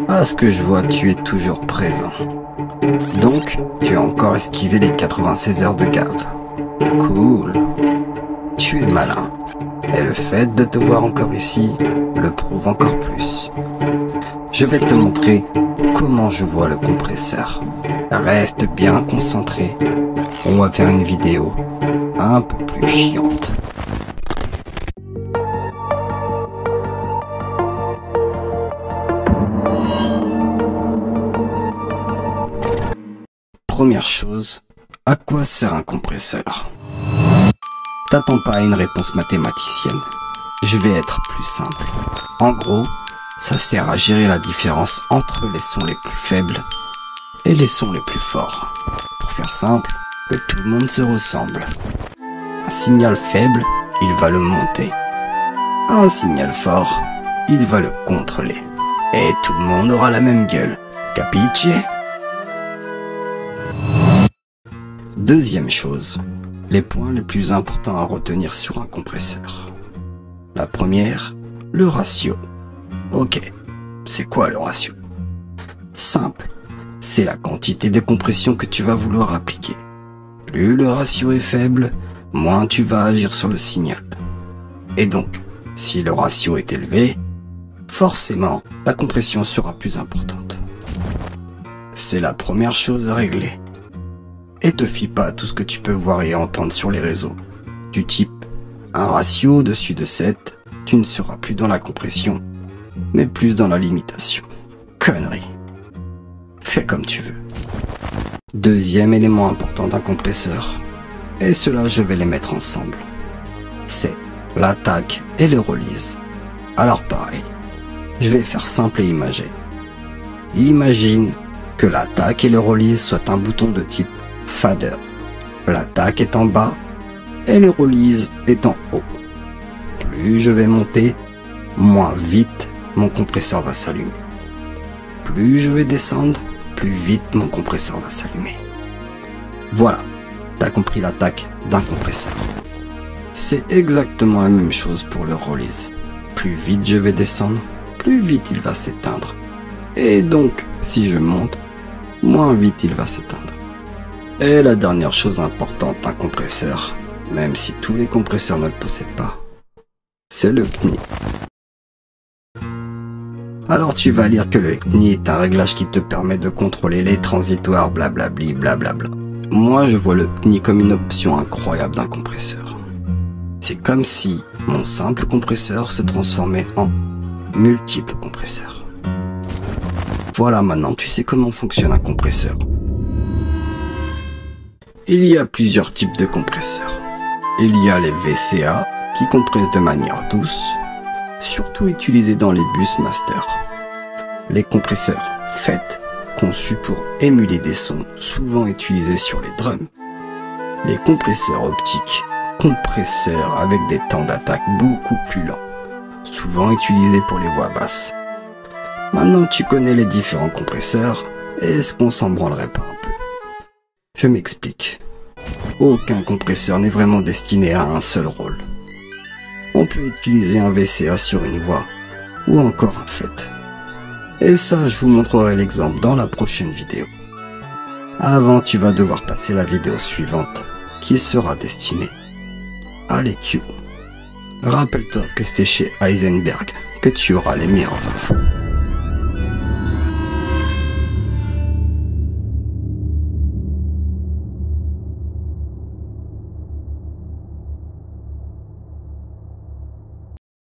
À ce que je vois, tu es toujours présent. Donc, tu as encore esquivé les 96 heures de gave. Cool. Tu es malin. Et le fait de te voir encore ici le prouve encore plus. Je vais te montrer comment je vois le compresseur. Reste bien concentré. On va faire une vidéo un peu plus chiante. Première chose, à quoi sert un compresseur? T'attends pas à une réponse mathématicienne. Je vais être plus simple. En gros, ça sert à gérer la différence entre les sons les plus faibles et les sons les plus forts. Pour faire simple, que tout le monde se ressemble. Un signal faible, il va le monter. Un signal fort, il va le contrôler. Et tout le monde aura la même gueule. Capiche? Deuxième chose, les points les plus importants à retenir sur un compresseur. La première, le ratio. Ok, c'est quoi le ratio? Simple, c'est la quantité de compression que tu vas vouloir appliquer. Plus le ratio est faible, moins tu vas agir sur le signal. Et donc, si le ratio est élevé, forcément, la compression sera plus importante. C'est la première chose à régler. Et te fie pas à tout ce que tu peux voir et entendre sur les réseaux. Du type, un ratio au-dessus de 7, tu ne seras plus dans la compression, mais plus dans la limitation. Connerie. Fais comme tu veux. Deuxième élément important d'un compresseur, et cela je vais les mettre ensemble, c'est l'attaque et le release. Alors pareil, je vais faire simple et imagé. Imagine que l'attaque et le release soient un bouton de type fader. L'attaque est en bas et le release est en haut. Plus je vais monter, moins vite mon compresseur va s'allumer. Plus je vais descendre, plus vite mon compresseur va s'allumer. Voilà, t'as compris l'attaque d'un compresseur. C'est exactement la même chose pour le release. Plus vite je vais descendre, plus vite il va s'éteindre. Et donc, si je monte, moins vite il va s'éteindre. Et la dernière chose importante d'un compresseur, même si tous les compresseurs ne le possèdent pas, c'est le CNI. Alors tu vas lire que le CNI est un réglage qui te permet de contrôler les transitoires blablabli blablabla. Moi je vois le CNI comme une option incroyable d'un compresseur. C'est comme si mon simple compresseur se transformait en multiple compresseur. Voilà, maintenant tu sais comment fonctionne un compresseur. Il y a plusieurs types de compresseurs. Il y a les VCA qui compressent de manière douce, surtout utilisés dans les bus master. Les compresseurs FET, conçus pour émuler des sons souvent utilisés sur les drums. Les compresseurs optiques, compresseurs avec des temps d'attaque beaucoup plus lents, souvent utilisés pour les voix basses. Maintenant tu connais les différents compresseurs, est-ce qu'on s'en branlerait pas un peu? Je m'explique. Aucun compresseur n'est vraiment destiné à un seul rôle. On peut utiliser un VCA sur une voix, ou encore un FET. Et ça, je vous montrerai l'exemple dans la prochaine vidéo. Avant, tu vas devoir passer la vidéo suivante, qui sera destinée à l'EQ. Rappelle-toi que c'est chez Heisenberg que tu auras les meilleures infos.